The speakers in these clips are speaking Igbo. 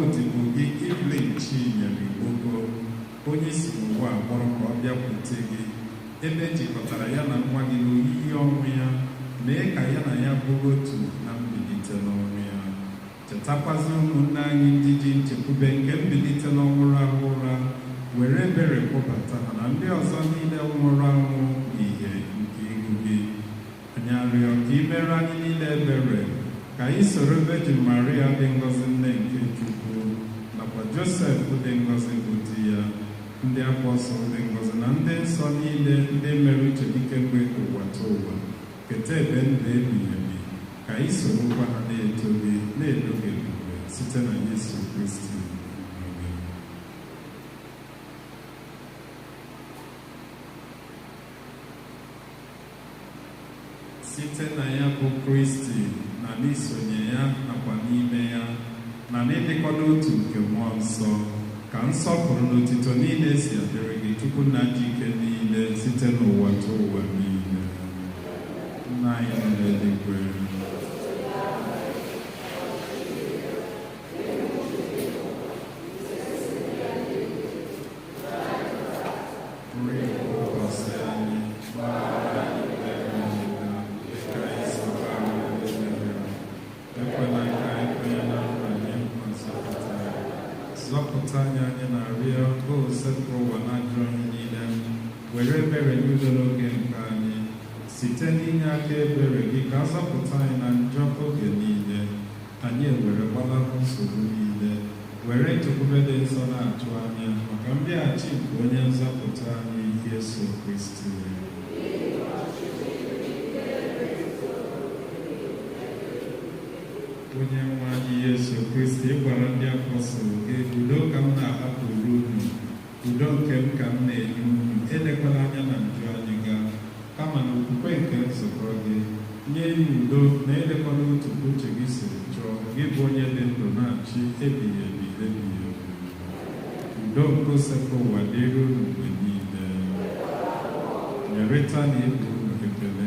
Evelyn Chinyere Igboko, onye si n'ụwa akpọrọ ka ọ bịakwute gị ebe jikọtara ya na nwa gị n'oyiyi ọnwụ ya, mee ka ya na ya bụrụ otu na mbilite n'ọnwụ ya. Chetakwazi ụmụnne anyị ndị ji nchekwube nke mbilite n'ọnwụ rahụ ụra, were ebere kpọbata ha na ndị ọzọ niile nwụrụ anwụ ihe nke ihu gị. Anyị arịọ ka i mere anyị niile ebere, ka anyị soro Virgin Maria dị ngọzi nne nke Chukwu, nakwa Josef dị ngọzi bụ di ya, ndị apọstọl dị ngọzi na ndị nsọ niile ndị mere uche dike mgbe ụwa taa ụwa, keta ebe ndụ ebighị ebi, ka anyị sorokwa ha na-eto gị na-edo gị ebube site na Yesu Kristi. Site na ya bụ Kristi na n'isonye ya nakwa n'ime ya na n'ịdịkọ n'otu nke mmụọ nsọ, ka nsọpụrụ na otito niile si adịrị gị Chukwu na ji ike niile site n'ụwa taa ụwa niile. Nna anyị nọ n'eluigwe, zọpụta anyị na-arịọ osepụ ụwa na-ajụ anyị niile, were ebere n'udo n'oge nke anyị, site n'inye aka ebere gị ka a zọpụta anyị na njọ oge niile, anyị ewere gbalahụ nsogbu niile, were nchekwube dị nsọ na-atụ anya maka mbịaghachi nke onye nzọpụta anyị Yesu Kristi. Onye nwe anyị Yesu Kristi, ị gwara ndị apọstọl gị, udo ka m na-ahapụrụ unu, udo nke m ka m na-enye unu, elekwala anya na njọ anyị gaa, kama na okwukwe nke nzukọ gị, nye ya udo na elekwala otu uche gị siri chọọ, gị bụ onye dị ndụ na-achị ebighị ebi ebighị ebi. Udo nke osepụ ụwa dịrị unu mgbe niile. Nyerịta na ịbụ unu ekele.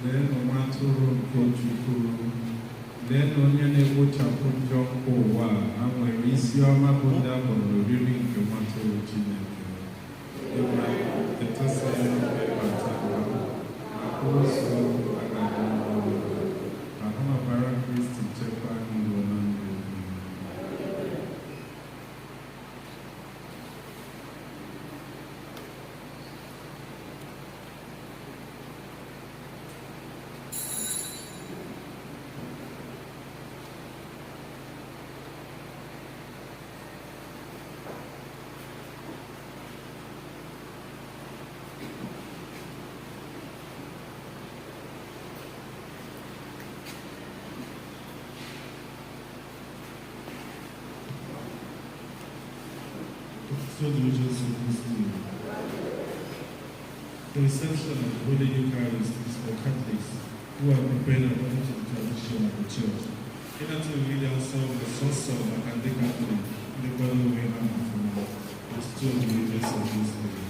Lee nwa atụrụ nke Chukwu, lee na onye na-egbochapụ njọ nke ụwa ha nwere isi ọma bụ ndị abụrụ n'oriri nke nwa atụrụ Chineke. Etosa ya n'oge batara, ahụ ụzọ agaghị ọhụrụ, ahụ ọbara Kristi chekwa ndụ na ndụ. The reception of the Holy Eucharist is for Catholics who are prepared according to the tradition of the Church. Hitherto we read also the source of the Catholic in the bottom way and from the two of the religious of this day.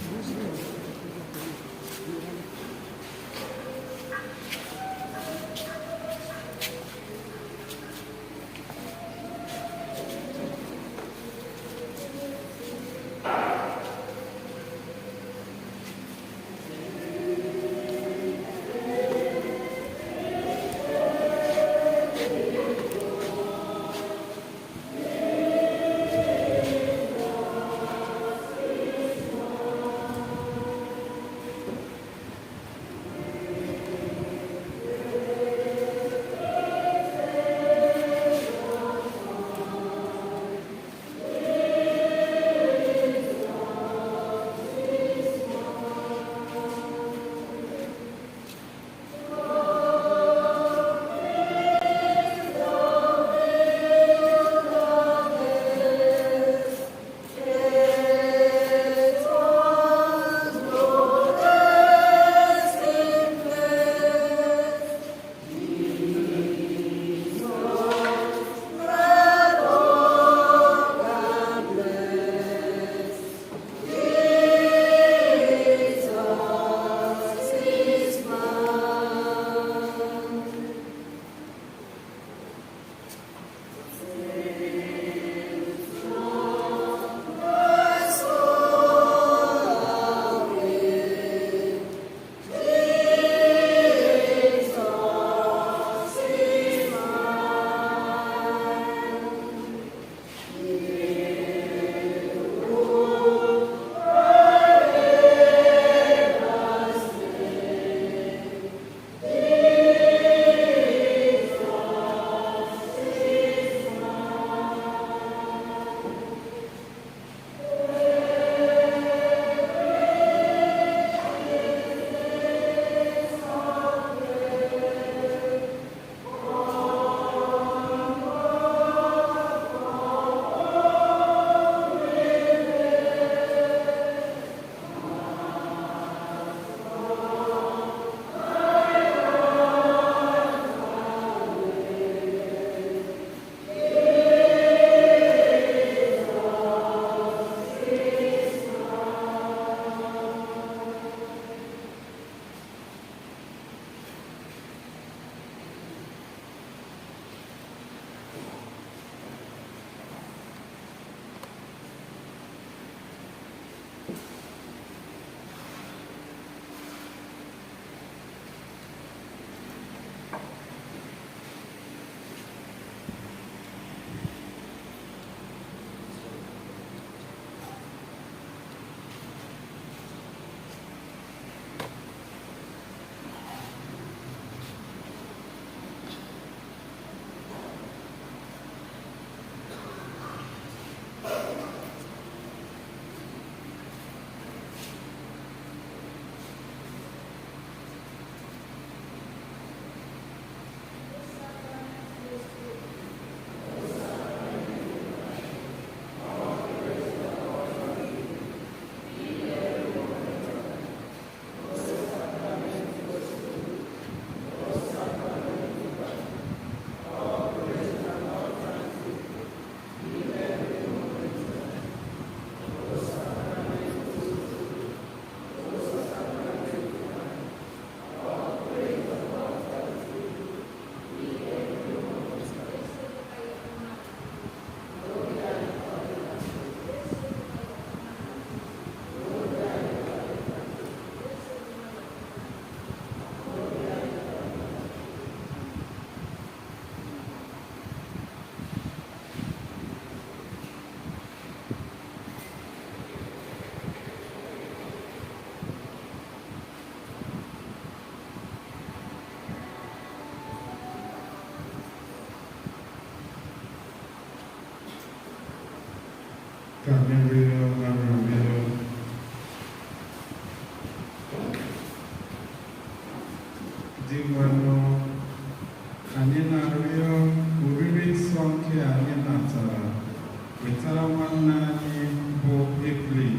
Wetara nwanne anyị bụ Evelyn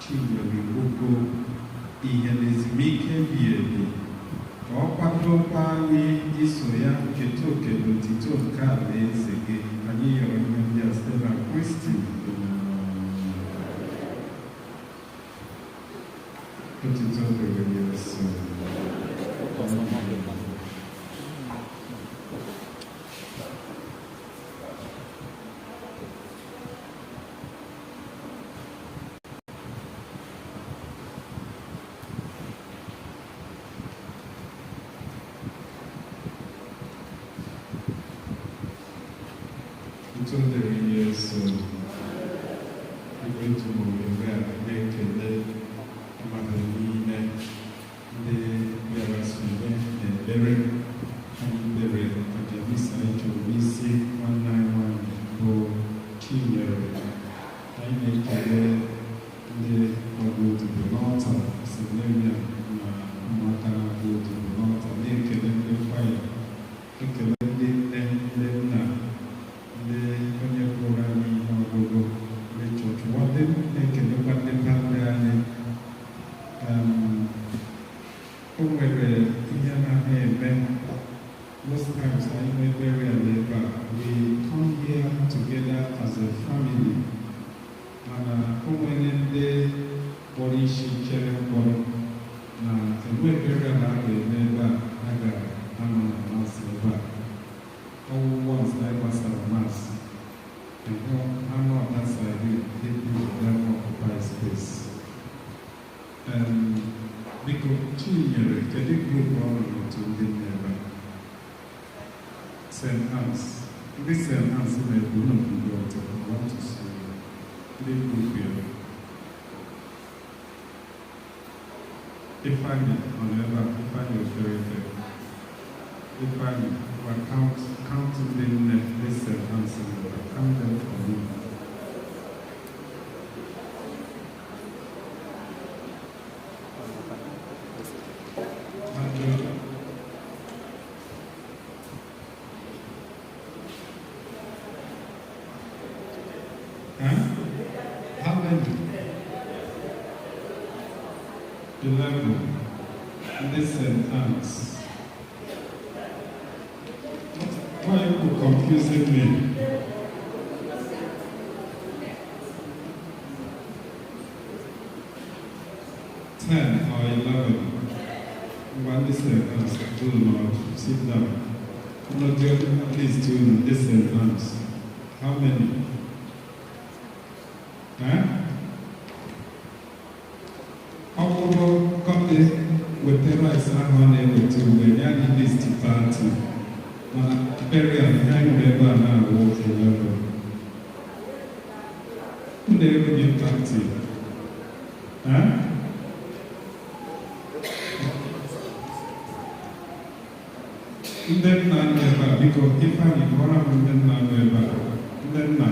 Chinyere Egboko ihe na ezumike bi ebi ka ọ kwadokwa anyị iso ya keta oke n'otito nke alaeze gị. Anyị yọrọ ihe ndị a site na Kristi otito dịrị ya nsọ. Yes, we're going to move where I make the Madeline, the Yarasune, and Berry, and Berry, at the Missile to BC 191 for Chinyere. I make the Ogo to the North, Sylvania, Mata, go to the North, and make the fire. Most times I know very labor. We come here together as a family. And when they body share body, and we very labor. I'm a mass labor. All once I was a mass. And I'm not that side. People that occupy space. Because Chinyere, the group on to the neighbor. St. Anne's. This St. Anne's may be not be built. I want to see the group here. If I need, if I need very fair. If I need, counting them, this St. Anne's, count them for me. How many? 11. This St. Anne's. Why are you confusing me? Ten or 11. One is St. Anne's. Do not sit down. Not just at least two. This St. Anne's. How many? Ọkpụkpọ kọmpe wetara ise ahụ na-eweta mgbe ya dị list party mana burial ya nwere ebe a na-awụ oke level. Ụlọ ego gị party. Ndị nna nọ ebe a biko Ifeanyị kpọrọ m ndị nna nọ ebe a. Ndị nna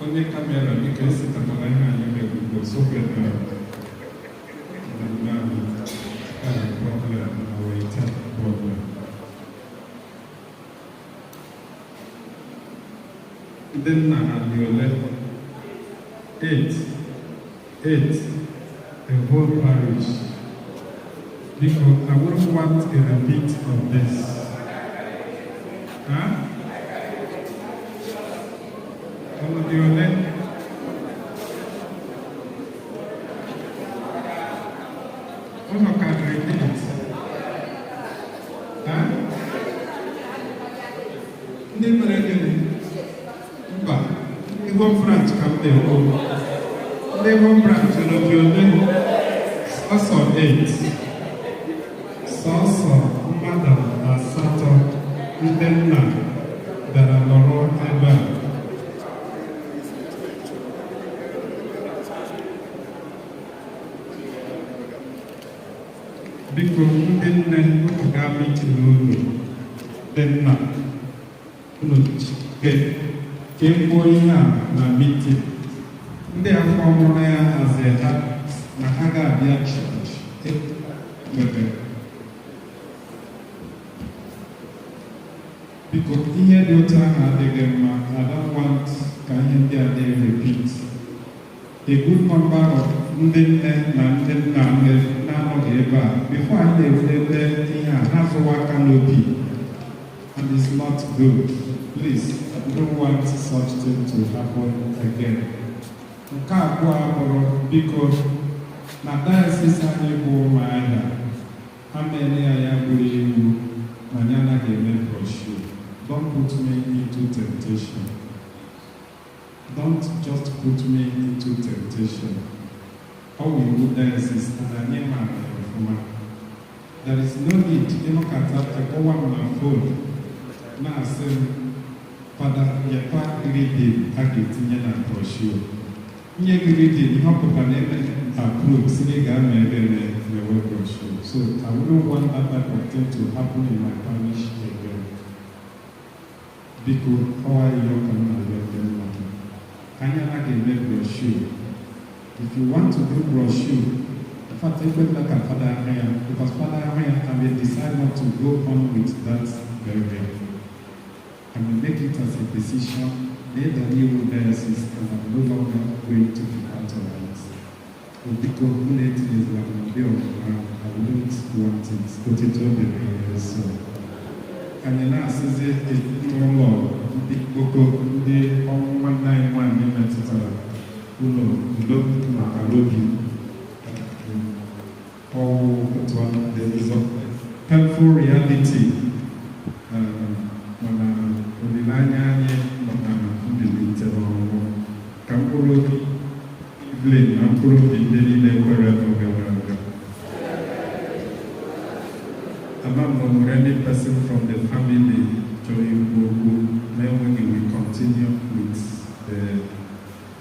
onye kamera biko esekọtara ihe anyị megbugo soketa problem our internal problem. Ndị nna ha dị ole? 8 the whole parish. Because I wouldn't want a repeat of this. All the other. Who can repeat? Never again. But the one branch come there. The one branch of your name. Also 8. So, Madam Sato, that are Lord ever. Biko ndị nne unu ga-amịtị n'ụlọ dị mma unu kemgbe ihe a na miti ndị afọ ọmụrụ ya hazie ha na ha ga-abịa chọọchị dị otu ahụ adịghị mma. I don't want ka ihe ndị a na-repeat. A good number of ndị nne na ndị nna na-anọghị ebe a, before anyị na-ewulete ihe a, ha zụwa aka n'obi, and it's not good. Please, I don't want such thing to happen again. Nke abụọ abụrụ, biko, na diocese anyị bụ Umuahia, ha mere ya bụrụ iwu na ya anaghị eme brochure. Don't put me into temptation. Don't just put me into temptation. How will you diocese and anyị ma ọfụma? There is no need ịnọkọta akọwa m na phone na-asị m, Fada, nyekwa reading a ga-etinye na brochure. Nye gị reading, ihe ọpụta na-eme approve, si gị gaa ma ebe na-ewe brochure. So I wouldn't want that type of thing to happen in my parish again. Biko, how are you going to let them know? Anyị anaghị eme brochure. If you want to do brochure, in fact, take it back at Father Ahaya, because Father Ahaya can decide not to go on with that burial. And we make it as a decision, they the new diocese, and I'm no longer going to be part of it. But because bullet is like a bill, I wouldn't want it, but it will be very so. And then I says it, no more, the Igboko, the 191 minutes, Arochukwu, there is a helpful reality. Among any person from the family, then we will continue with the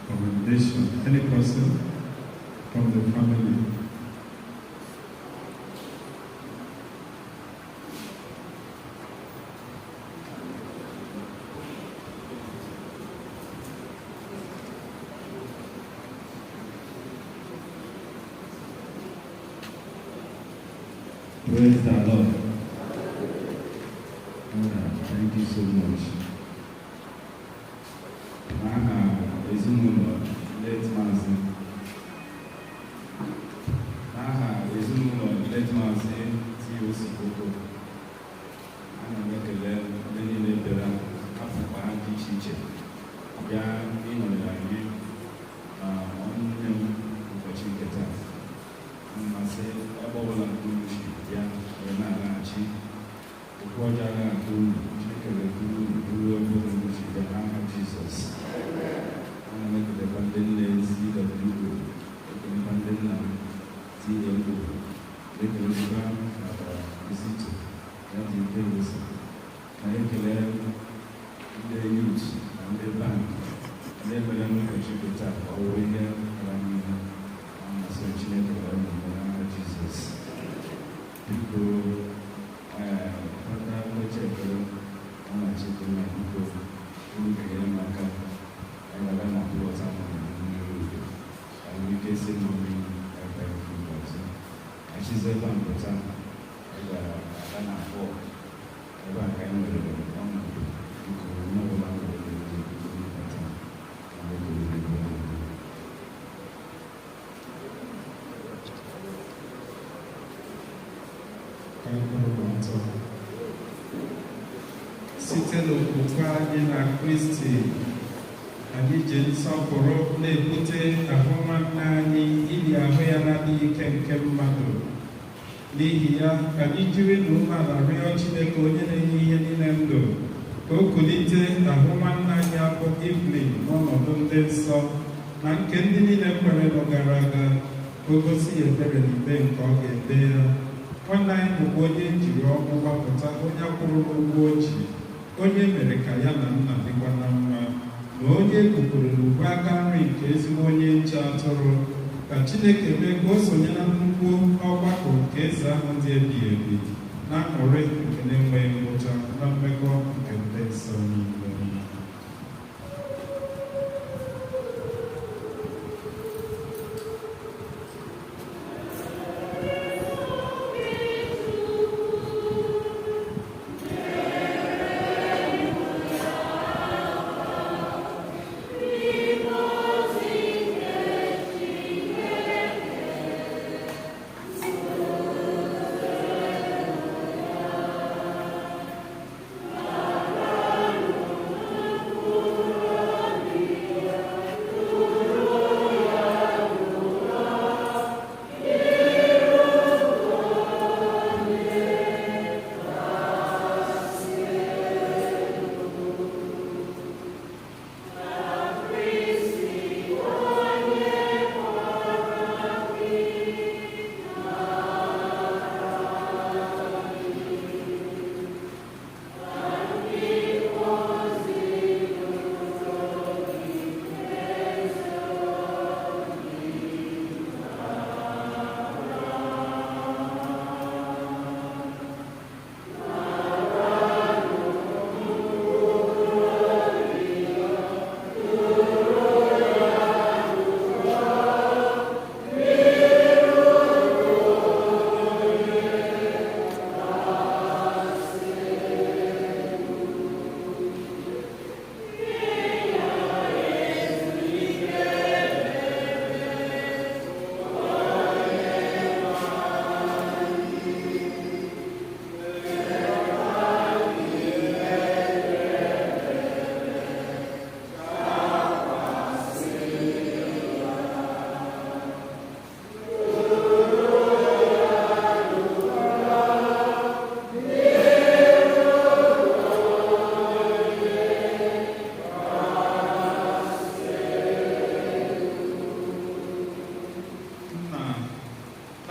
commendation. Any person from the family? Praise the Lord. Thank you so much. Ezinụlọ late Maazị. Ezinụlọ late Maazị T.O.C. Igboko. Ana m ekele ndị niile bịara afọkwa ha dị iche iche bịa ịnọnyere anyị ọmụmụ ụbọchị nke taa. Mmasị ebe ọbụla mkpụrụ ya wee na-alaghachi okwu ọjọọ agha unu Chineke wee buru obere ụbọchị bịa n'aha Jizọs. Ana m ekelekwa ndị nne CWO, ekelekwa ndị nna TMO, ekelekwa Izito ya dị nke ozi, na ekele ndị yut na ndị bank ndị mere n'ụbọchị nke taa ka ọ wee ihe gara n'ihu. Amasị Chineke wee mmụọ n'aha Jizọs. Biko Fada Oche ekele ọnachite na biko unu ga-enyere m aka agaga na plọt ahụ mmiri oge ka nwee ike si mmiri ebe ụbọchị achịzeba mpụta aga na afọ ebe a ka anyị nwere ọnọdụ biko onye ọbụla nwere mpụta na oge site n'okwukwe anyị na Kristi, anyị ji nsọpụrụ na-ebute ahụ nwanne anyị ili ahụ ya na-adịghị ike nke mmadụ. N'ihi ya, anyị jiri n'umeala rịọ Chineke onye na-enye ihe niile ndụ ka o kulite ahụ nwanne anyị abụ Evelyn n'ọnọdụ ndị nsọ na nke ndị niile kwere nọ gara aga, ka o gosi ya ebere na ikpe nke ọ ga-ede ya. Nwanne anyị bụkwa onye jiri ọnwụ gbapụta, onye kwụrụ n'ụgwọ oji, onye mere ka ya na nna dịkwa na mma, na onye kwupụrụ n'ugwu aka nri nke ezigbo onye nche atụrụ. Ka Chineke mee ka o sonye na nnukwu ọgbakọ nke eze ahụ dị ebighị ebi, na aṅụrị nke na-enweghị ngwụcha, na mmekọ nke ndị nsọ niile.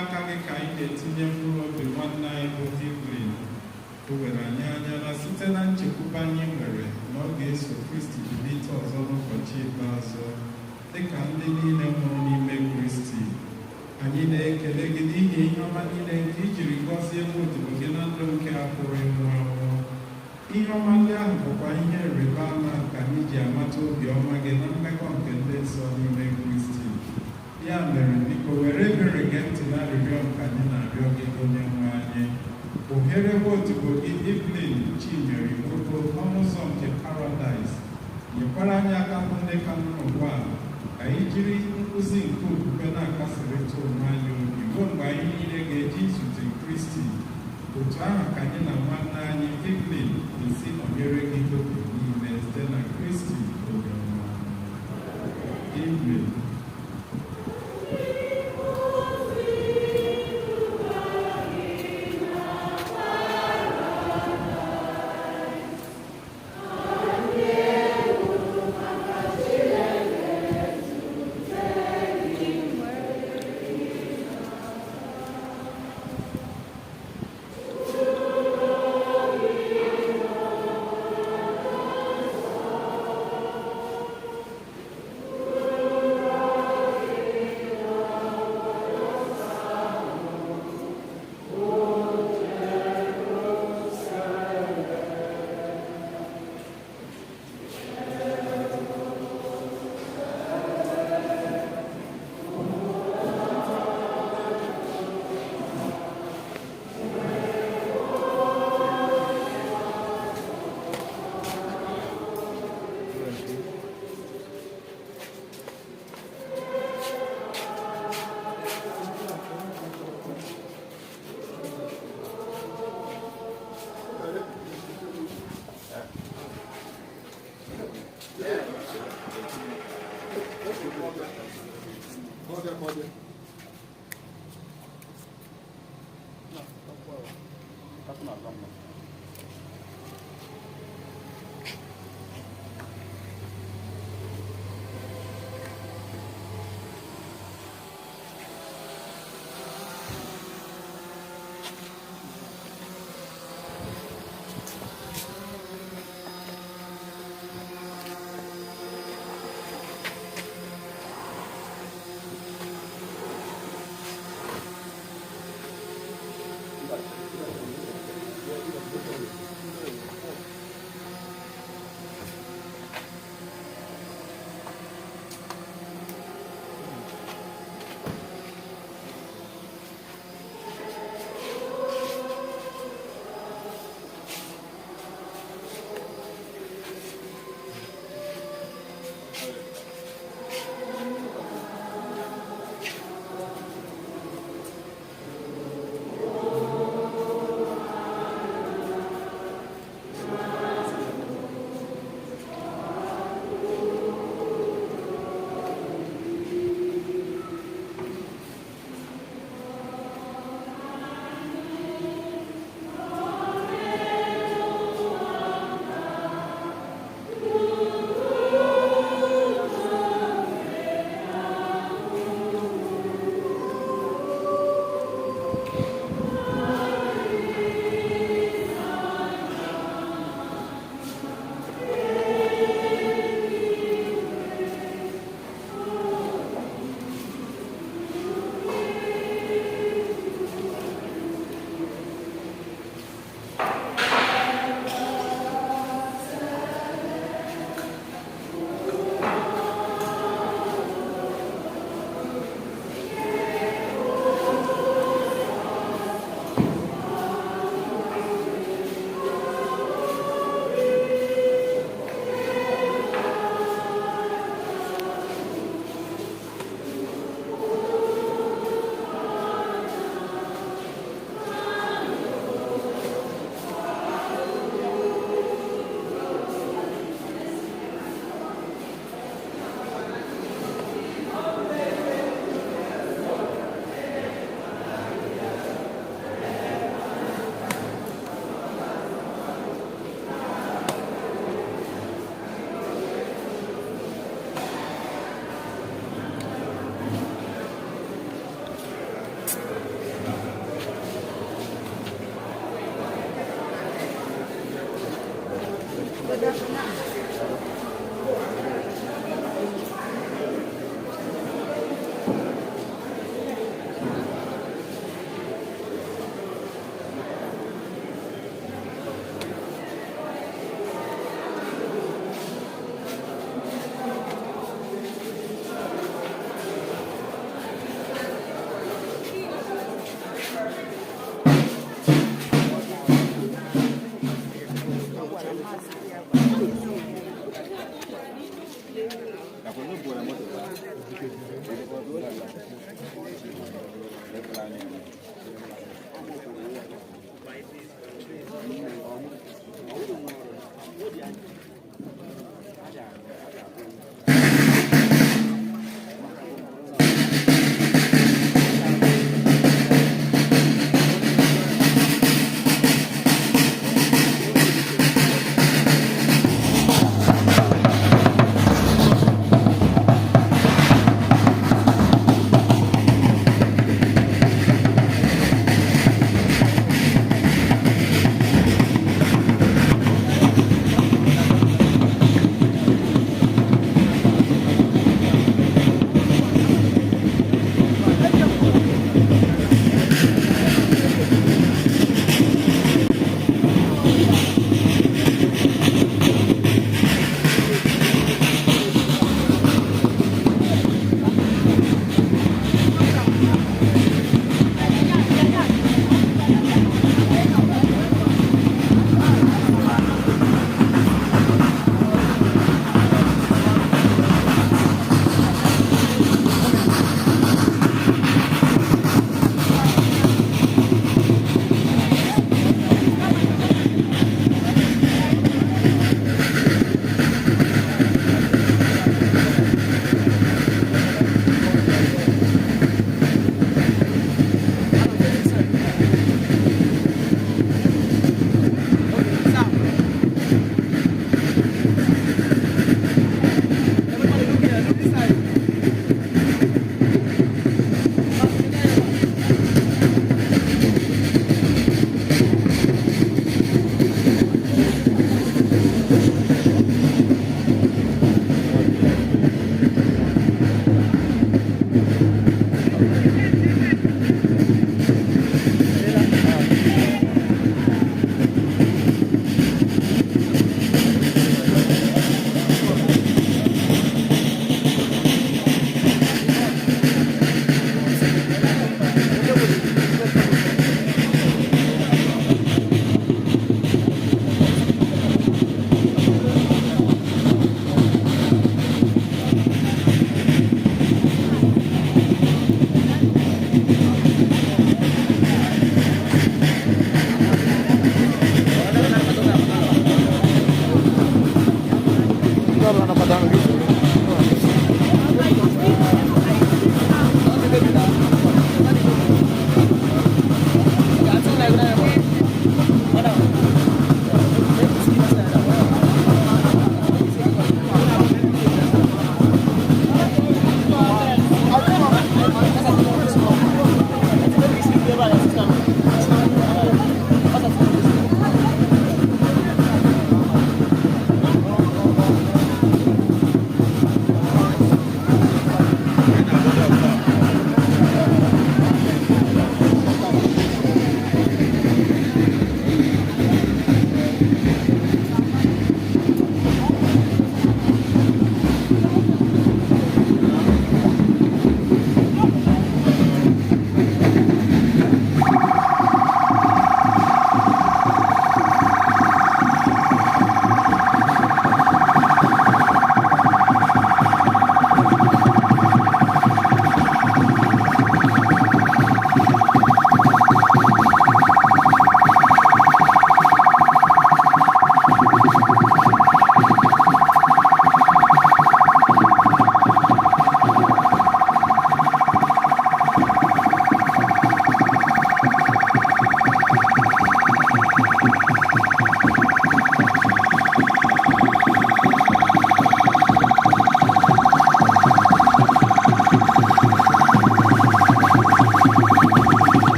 n'aka gị ka anyị ga-etinye mkpụrụ obi nwanne anyị bụ Evelyn. O were anyị anya na site na nchekwube anyị nwere na ọ ga-eso Kristi bilite ọzọ n'ụbọchị ikpeazụ dịka ndị niile nwụrụ n'ime Kristi. Anyị na-ekele gị n'ihi ihe ọma niile nke ijiri gọzie odibo gị na ndụ nke a pụrụ ịnwụ anwụ. Ihe ọma ndị ahụ bụkwa ihe ịrịba ama nke anyị ji amata obiọma gị na mmekọ nke ndị nsọ n'ime Kristi. Ya mere, biko were ebere gee ntị na arịrịọ nke anyị na-arịọ gị onye nwe anyị. Ohere bụ odibo gị Evelyn Chinyere Egboko ọnụ ụzọ nke Paradaịs. Nyekwara anyị aka bụ ndị ka nọ n'ụwa a ka anyị jiri nkụzi nke okwukwe na-akasịrịta onwe anyị obi ruo mgbe anyị niile ga-eji izute Kristi. Otu ahụ ka anyị na nwanne anyị Evelyn esi nọnyere gị oge niile site na Kristi onye nwe anyị. Amen.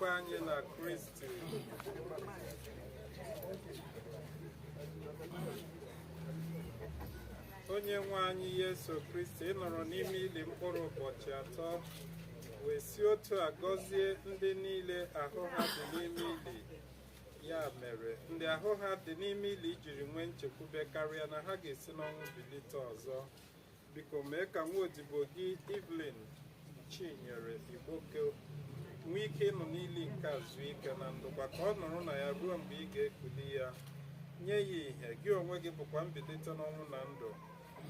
okwukwe anyị na Kristi. Onye nwe anyị Yesu Kristi nọrọ n'ime ili mkpụrụ ụbọchị 3 wee si otu a gọzie ndị niile ahụ ha dị n'ime ili. Ya mere ndị ahụ ha dị n'ime ili jiri nwee nchekwube karịa na ha ga-esi n'ọnwụ bilite ọzọ. Biko mee ka nwaodibo gị Evelyn Chinyere Igboko nwee ike ịnọ n'ili nke a zuo ike na ndụkwa ka ọ nọrọ na ya ruo mgbe ị ga-ekuli ya. Nye ya ihe, gị onwe gị bụkwa mbilite n'ọnwụ na ndụ.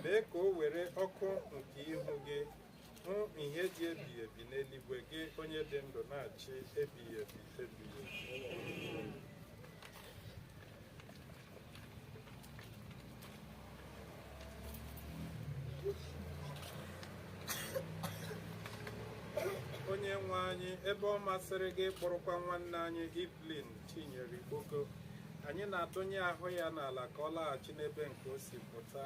Mee ka o were ọkụ nke ihu gị hụ ihe dị ebighị ebi n'eluigwe, gị onye dị ndụ na-achị ebighị ebi ebighị ebi. Onye nwe anyị, ebe ọ masịrị gị kpọrọkwa nwanne anyị Evelyn Chinyere Igboko, anyị na-adọnye ahụ ya n'ala ka ọ laghachi n'ebe nke o si pụta.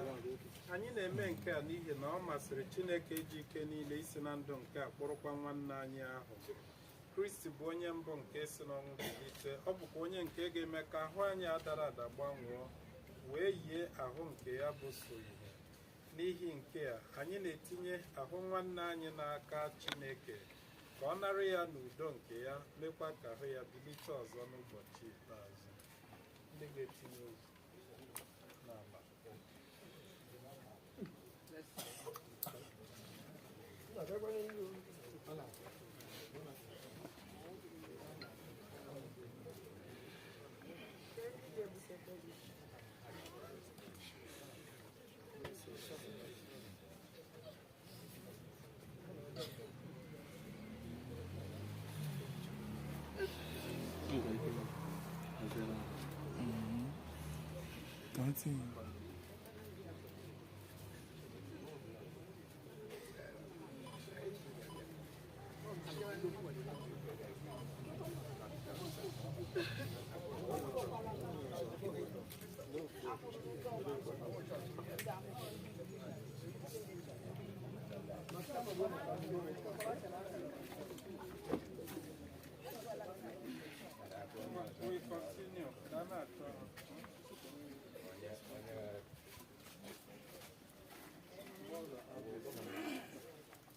Anyị na-eme nke a n'ihi na ọ masịrị Chineke ji ike niile isi na ndụ nke a kpọrọkwa nwanne anyị ahụ. Kristi bụ onye mbụ nke si n'ọnwụ bilite. Ọ bụkwa onye nke ga-eme ka ahụ anyị adara ada gbanwee wee yie ahụ nke ya bụ so ihe. N'ihi nke a, anyị na-etinye ahụ nwanne anyị n'aka Chineke ka ọ nara ya n'udo nke ya, mekwa ka ahụ ya bilite ọzọ n'ụbọchị ikpeazụ. Ndị ga-etinye ozu n'ala. We continue.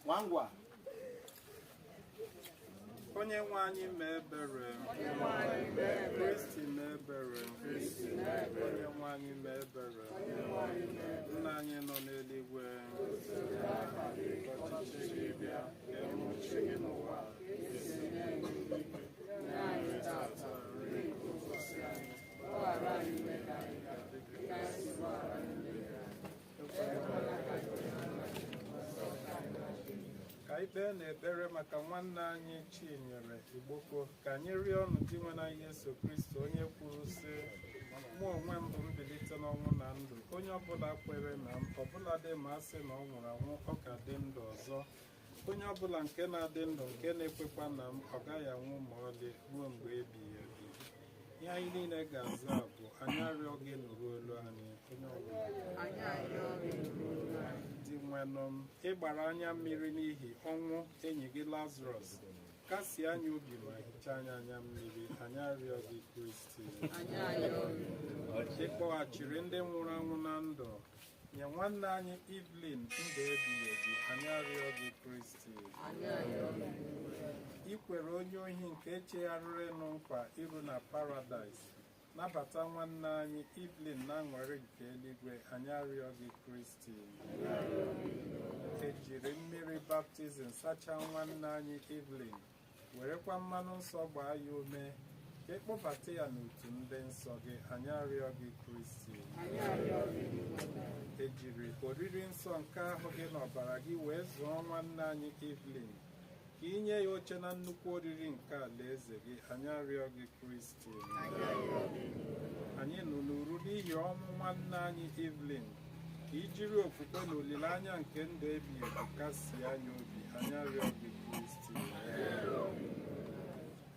Wangwa. Onye nwe anyị mee ebere. Kristi mee ebere. Onye nwe anyị mee ebere. Nna anyị nọ n'eluigwe, ọchịchị gị bịa, ka e mee uche gị n'ụwa. Anyị tata nri nke ụbọchị anyị, gbaghara anyị mmehie anyị ka anyị gbaghara ndị mmehie anyị. Ka anyị kpee n'ekpere maka nwanne anyị Chinyere Igboko, ka anyị rịọ ọnụ dị nwe na Yesu Kristi, onye kwuru sị, mụ onwe m bụ mbilite n'ọnwụ na ndụ. Onye ọbụla kwere na m, ọbụla dị ma a sị na ọ nwụrụ anwụ, ọ ka dị ndụ ọzọ. Onye ọbụla nke na-adị ndụ, nke na-ekwekwa na m, ọ gaghị anwụ ma ọlị ruo mgbe ebighị ebi. Ihe anyị niile ga-aza bụ, anyị arịọ gị nụrụ olu anyị. Onye ọbụla dị nwenụ m, ịgbara anya mmiri n'ihi ọnwụ enyi gị Lazarus, kasie anya obi ma hichaa anya mmiri. Anyị arịọ gị Kristi. Ịkpọghachiri ndị nwụrụ anwụ na ndụ, nye nwanne anyị Evelyn ndụ ebighị ebi. Anyị arịọ gị Kristi. Ikwere onye ohi nke echegharịrị nụ nkwa iru na Paradaịs, nabata nwanne anyị Evelyn na nnwere nke eluigwe. Anyị arịọ gị Kristi. Ejiri mmiri baptizim sachaa nwanne anyị Evelyn, werekwa mmanụ nsọ gbaa ya ume ka ịkpọbata ya n'otu ndị nsọ gị. Anyị arịọ gị Kristi. Ejiri oriri nsọ nke ahụ gị na ọbara gị wee zụọ nwanne anyị Evelyn, ka inye ya oche na nnukwu oriri nke alaeze gị. Anyị arịọ gị Kristi. Anyị nọ n'uru n'ihi ọnwụ nwanne anyị Evelyn, ka ijiri okwukwe na olileanya nke ndụ ebighị ebi kasie anya obi. Anyị arịọ gị Kristi.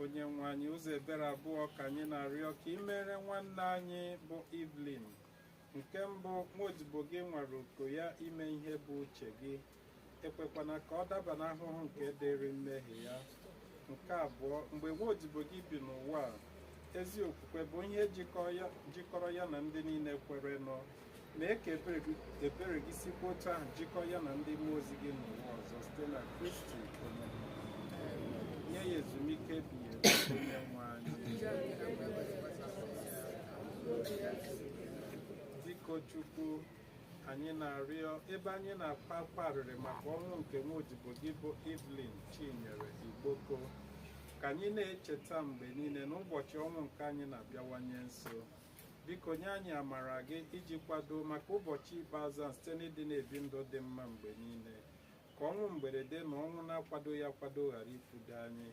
Onye nwe anyị, ụzọ ebere abụọ ka anyị na-arịọ ka imere nwanne anyị bụ Evelyn. Nke mbụ, nwaodibo gị nwere oko ya ime ihe bụ uche gị. Ekwekwana ka ọ daba n'ahụhụ nke dịrị mmehie ya. nke abụọ mgbe nwaodibo gị bi n'ụwa a ezi okwukwe bụ ihe jikọrọ ya na ndị niile kwere nọ mee ka ebere gị sikwa otu ahụ jikọ ya na ndị mmụọ ozi gị n'ụwa ọzọ site na Kristi onye nye ya ezumike ebighị ebi onye nwe anyị. Biko Chukwu, anyị na-arịọ ebe anyị na-akpa akwa arịrị maka ọnwụ nke nwaodibo gị bụ Evelyn Chinyere Igboko, ka anyị na-echeta mgbe niile n'ụbọchị ọnwụ nke anyị na-abịawanye nso. Biko nye anyị amara gị iji kwado maka ụbọchị ikpeazụ a site n'ịdị na-ebi ndụ dị mma mgbe niile, ka ọnwụ mberede na ọnwụ na-akwado ya akwado ghara ifudo anyị,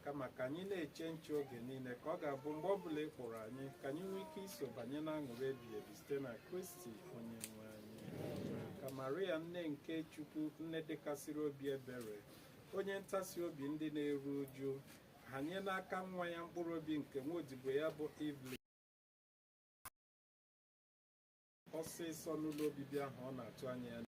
kama ka anyị na-eche nche oge niile ka ọ ga-abụ mgbe ọ bụla ị kpọrọ anyị ka anyị nwee ike iso banye na aṅụrị ebighị ebi site na Kristi onye nwe anyị. Ka Maria nne nke Chukwu, nne dịkasịrị obi ebere, onye ntasi obi ndị na-eru uju, hanye n'aka nwa ya mkpụrụ obi nke nwaodibo ya bụ Evelyn ọsịsọ n'ụlọ obibi ahụ ọ na-atụ anya ya.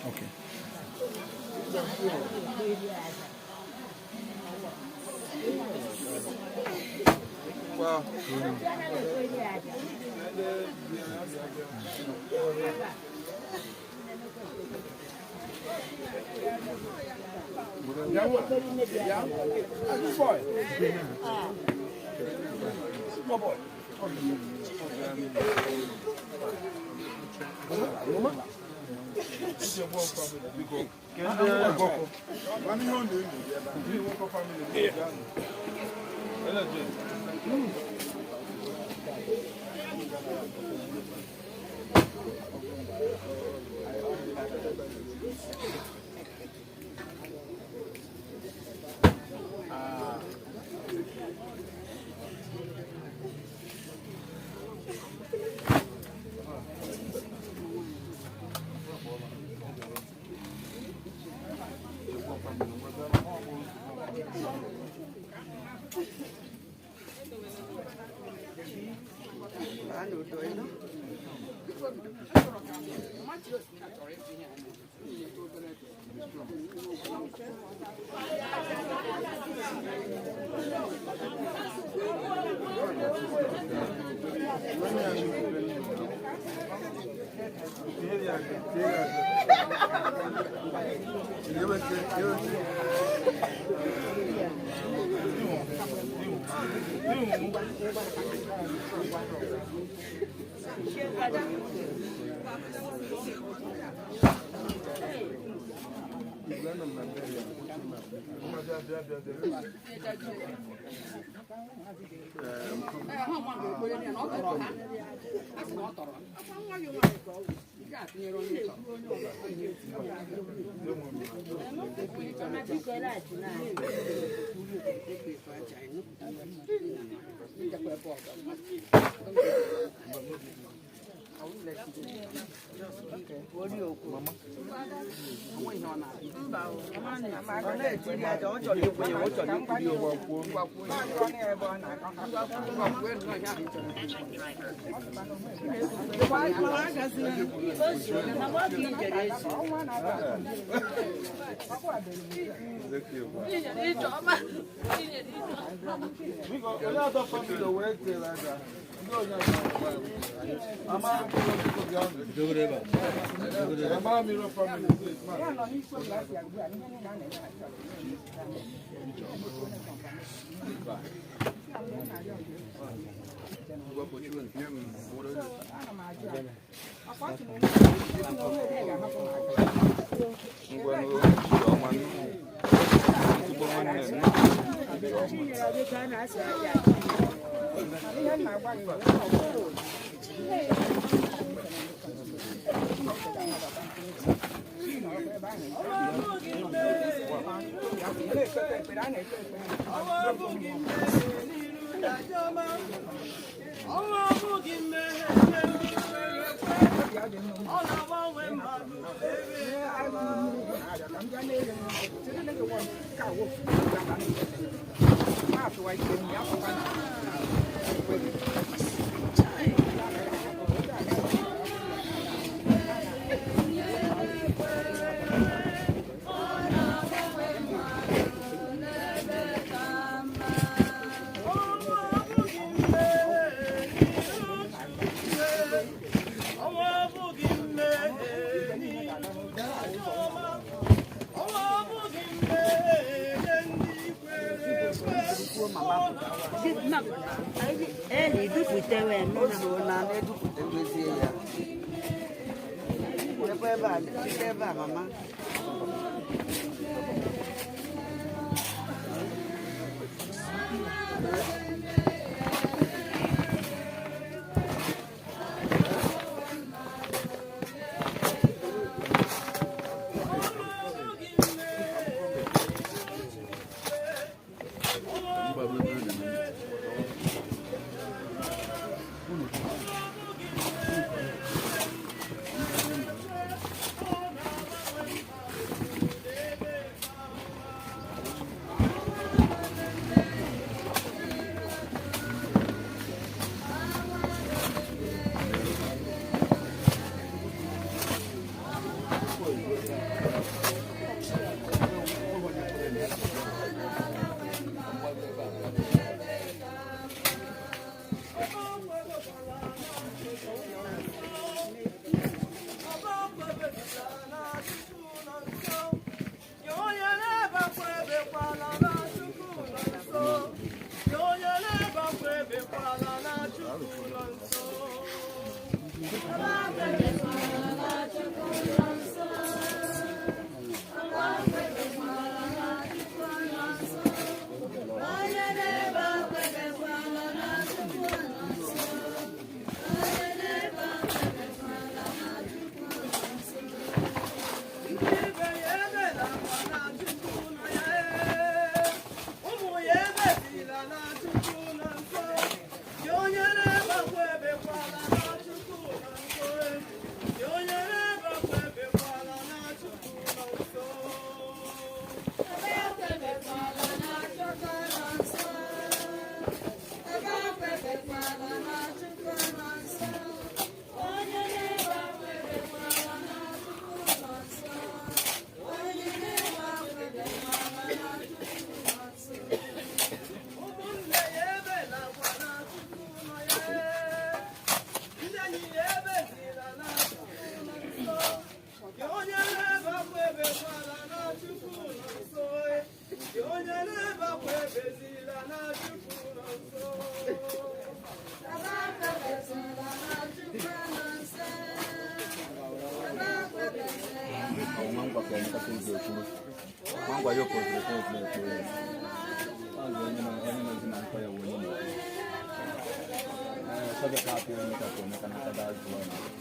Okay. Wow. Sabe que a pena está com a caneta da azul.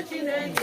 Chineke,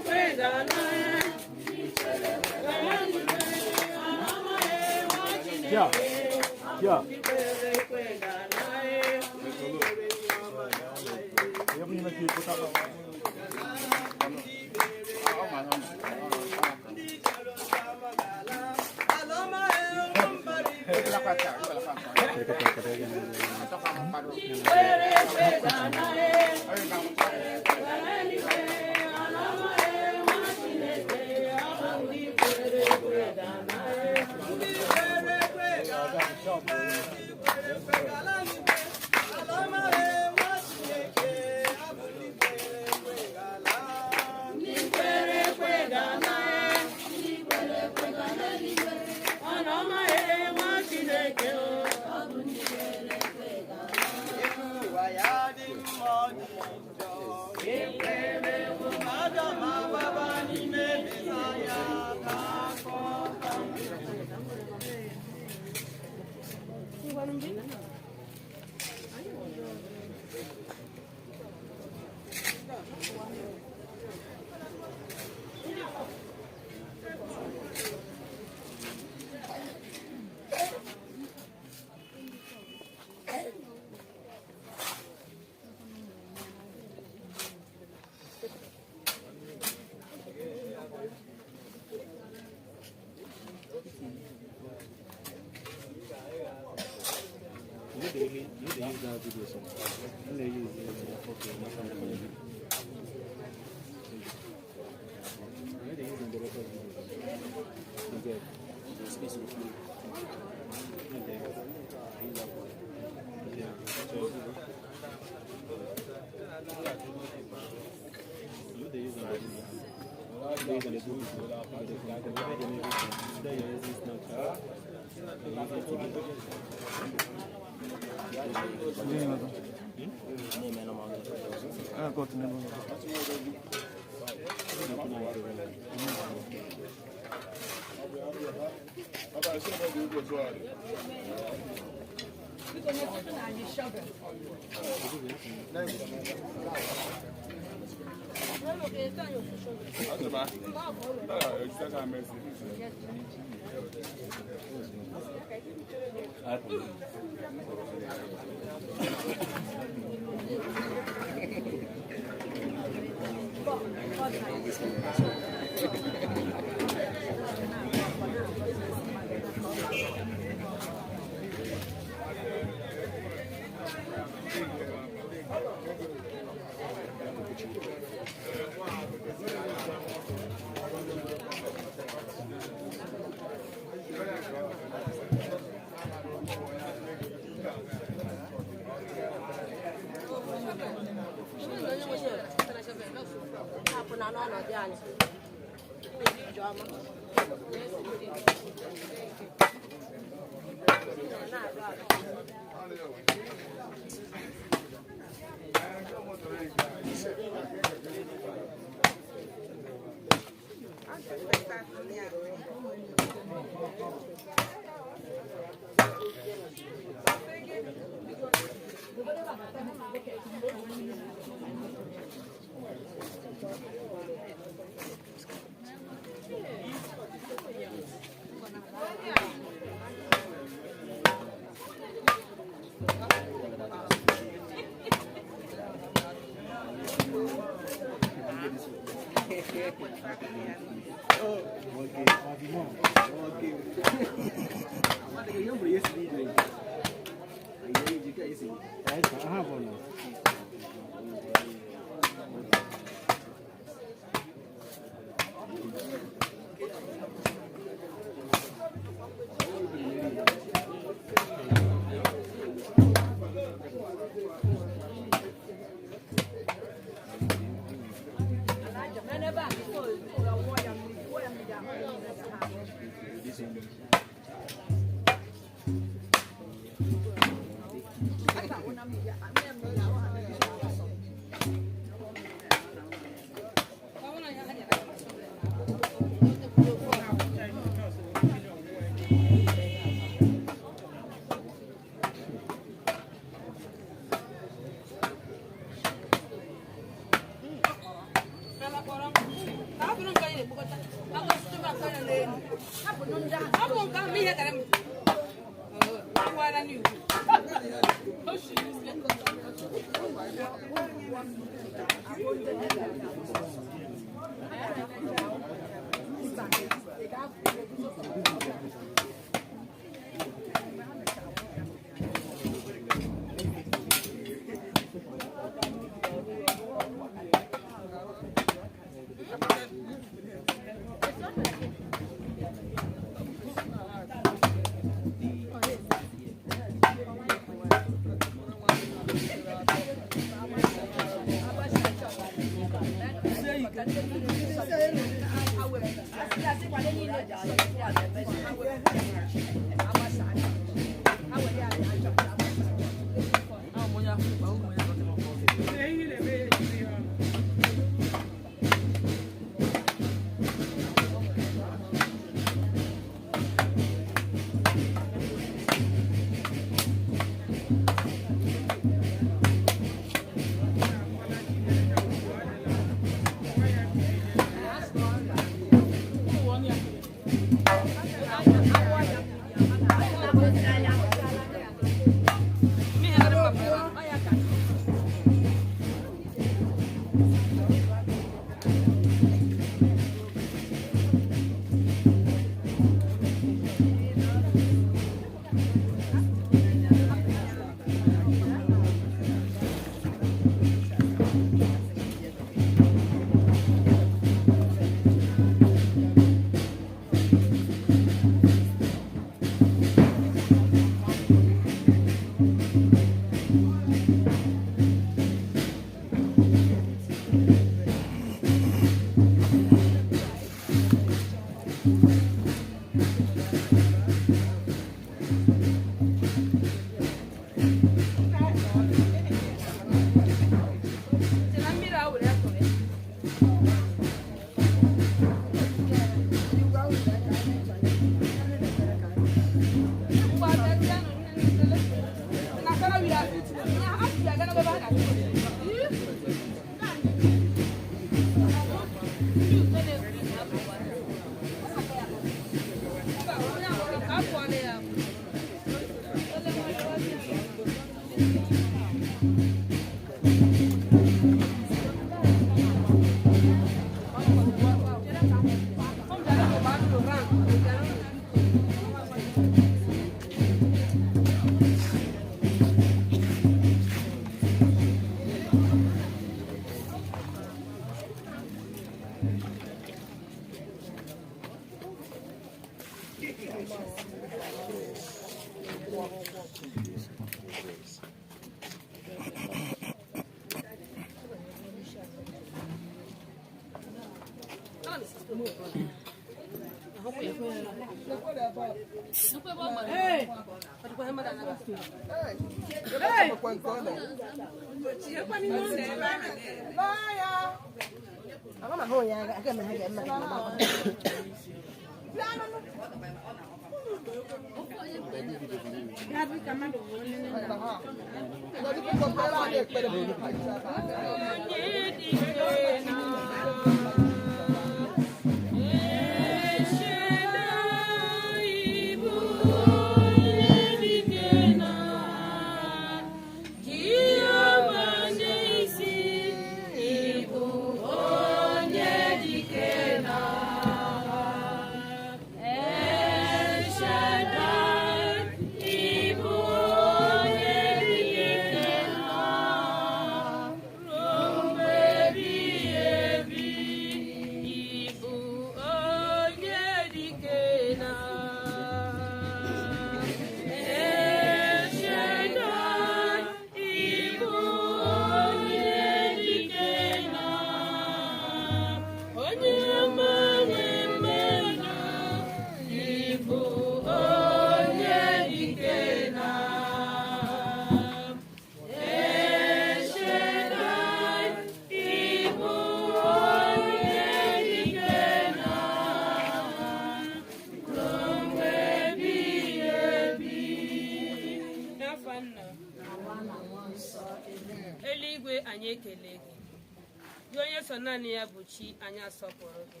Naanị ya bụ chi anyị asọpụrụ gị.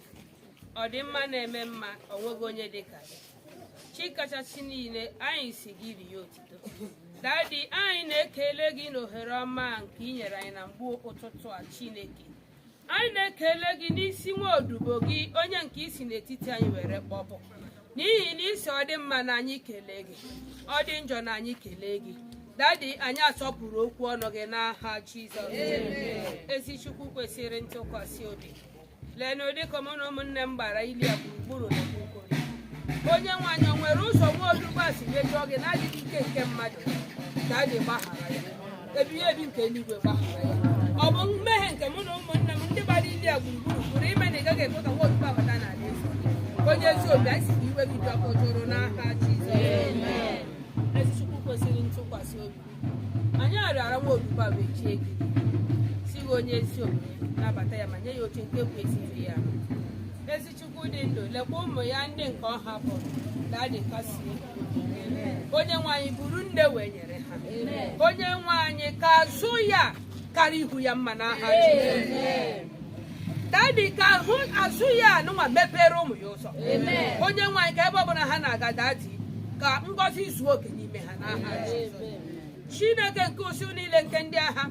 Ọ dị mma na-eme mma, ọ nweghị onye dị ka gị. chi kachasị niile anyị si gị rie otuto. Dadi, anyị na-ekele gị n'ohere ọma nke ị nyere anyị na mgbe ụtụtụ a Chineke. Anyị na-ekele gị n'isi nwa odibo gị onye nke isi n'etiti anyị were kpọpụ. N'ihi na isi ọ dị mma na anyị kelee gị, ọ dị njọ na anyị kelee gị. Dadi, anyị asọpụrụ okwu ọnụ gị n'aha Jizọs. Ezi Chukwu kwesịrị ntụkwasị obi. Lee na ụdị ka mụ na ụmụnne m gbara ili a gburugburu na okpokoro. Onye nwaanyị o nwere ụzọ nwa odibo a si mejọọ gị na-adịghị ike nke mmadụ? Dadi, gbaghara ya. Ebighị ebi nke eluigwe gbaghara ya. Ọ bụ mmehie nke mụ na ụmụnne m ndị gbara ili a gburugburu pụrụ ime na ị gaghị ekwe ka nwa odibo abata n'ala ezi. Onye ezi obi anyị si iwe gị dọkọ jụrụ n'aha Jizọs. Ezi Chukwu kwesịrị ntụkwasị obi. Anyị arịara nwa odibo a wee chie gị si gị onye ezi omume nabata ya ma nye ya oche nke kwesịrị ya. Ezi Chukwu dị ndụ, lekwa ụmụ ya ndị nke ọ hapụrụ. Dadi, kasie onye nwaanyị buru nne wee nyere ha. Onye nwaanyị ka azụ ya karịa ihu ya mma n'aha Jizọs. Dadi, ka ahụ azụ ya anụnwa mepere ụmụ ya ụzọ. Onye nwaanyị ka ebe ọbụla ha na-aga, dadi, ka ngọzi zuo oke n'ime ha n'aha Jizọs. Chineke nke usu niile nke ndị agha,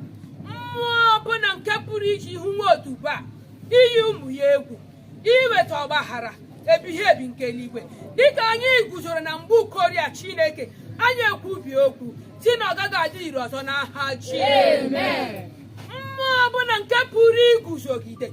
mmụọ ọbụla nke pụrụ iji ihu nwa odibo a iyi ụmụ ya egwu, iweta ọgbaghara ebighị ebi nke eluigwe, dịka anyị guzoro na mgbe ukoria Chineke, anyị ekwubi okwu si na ọ gaghị adị ire ọzọ n'aha Jizọs. Mmụọ ọbụla nke pụrụ iguzogide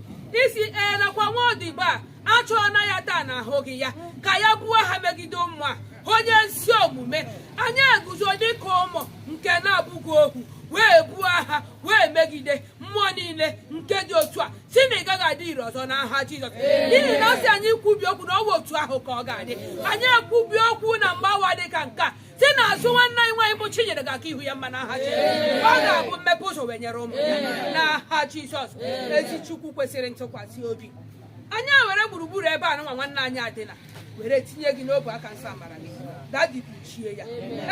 isi elekwa nwa odibo a achọọ na ya taa n'ahụ gị ya ka ya buo ha megide ụmụ a onye ezi omume, anyị eguzo dịka ụmụ nke na-abụghị okwu wee buo ha wee megide mmụọ niile nke dị otu a si na ị gaghị adị ire ọzọ n'aha Jizọs. N'ihi na ọ sị anyị kwubi okwu na ọ bụ otu ahụ ka ọ ga-adị. Anyị ekwubi okwu na mgbawa dị ka nke a si na azụ nwanne anyị nwaanyị bụ Chinyere ga-aka ihu ya mma n'aha Jizọs. Ọ ga-abụ mmepe ụzọ wee nyere ụmụ ya n'aha Jizọs. Ezi Chukwu kwesịrị ntụkwasị obi. Anyị were gburugburu ebe a nwa nwanne anyị adịla were tinye gị n'obu aka nsọ amara gị. Dadi, kpuchie ya.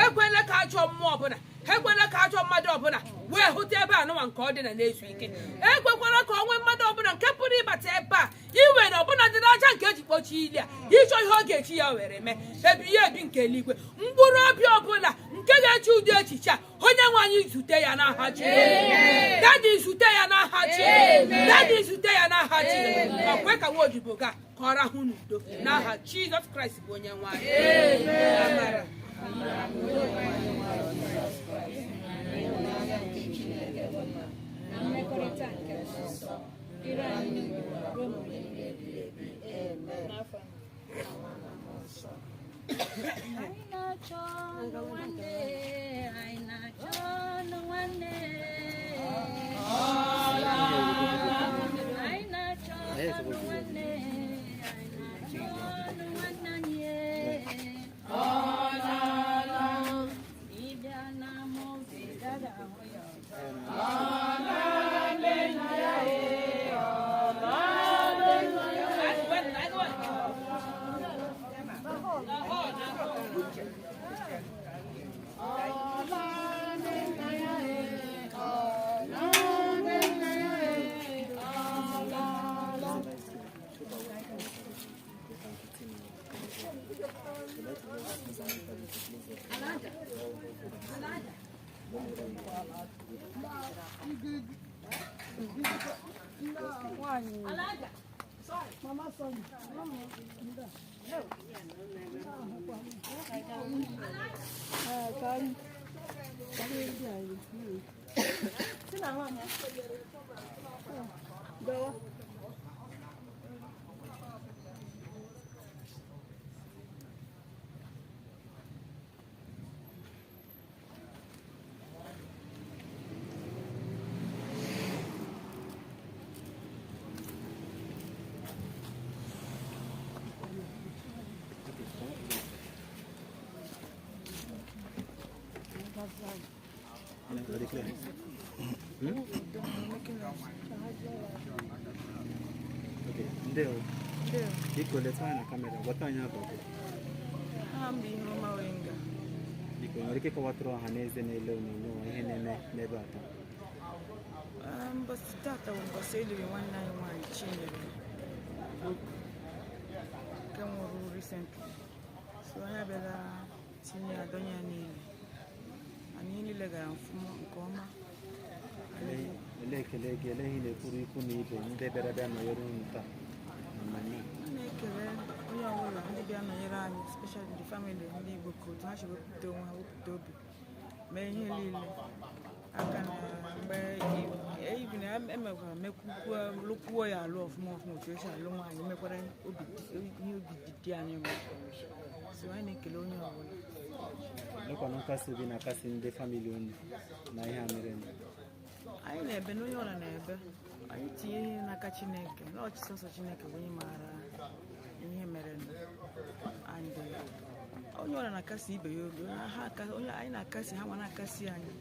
Ekwela ka ajọ mmụọ ọbụla, ekwela ka ajọ mmadụ ọbụla wee hụta ebe anụnwa nke ọ dị na na-ezu ike. Ekwekwala ka onwe mmadụ ọbụla nke pụrụ ịbata ebe a iwe na ọbụla dị n'aja nke eji kpochie ili a ịchọ ihe ọ ga-eji ya were mee ebighị ebi nke eluigwe. Mkpụrụ obi ọbụla nke ga-eche ụdị echiche a onye nwaanyị zute ya n'aha Jizọs. Dadi, zute ya n'aha Jizọs. Dadi, zute ya n'aha Jizọs. Ọ kwe ka nwa odibo ga ka ọ rahụ n'udo n'aha Jizọs Kraịst bụ onye nwaanyị. Amara. Ndio. Iko letana na kamera. Watanya hapo. Ambi mama wenga. Iko nyorike kwa watu wa haneze na leo nino henene nebata. Basi tata umbaseli wana ywa Chinyere. Kama recently. so onye bịara tinye adonye ya niile anyị niile gara mfụma nke ọma. Ele ekele gị, ele ihe na-ekwuru ikwu na ibe ndị bịara bịa nọnyere unu taa na mmemme. A na-ekele onye ọbụla ndị bịa nọnyere anyị, especially the family ndị Igbo ka otu ha si wepụta onwe ha, wepụta obi, mee ihe niile aka na mgbe ibi na emekwara mekwukwuo lụkwuo ya alụ ọfụma otu esi alụ nwaanyị, mekwara ihe obi dị anyị mma. So anyị na-ekele onye ọbụla. Lekwanụ nkasi obi na-akasi ndị famili unu na ihe a mere. Anyị na-ebe na onye ọbụla na-ebe, anyị tinye ihe n'aka Chineke, na ọchịchị ọsọ Chineke bụ onye maara ihe mere and onye ọbụla na-akasi ibe ya obi, onye anyị na-akasi ha ma na-akasi anyị.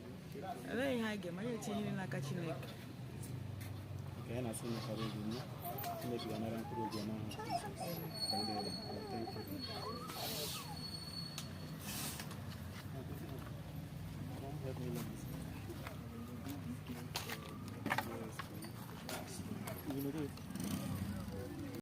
Eleghị ihe anyị ga-eme, anyị etinye ihe n'aka Chineke. Ka anyị na-asị mekara obi nye Chineke ga-anara mkpụrụ obi n'aha Jizọs.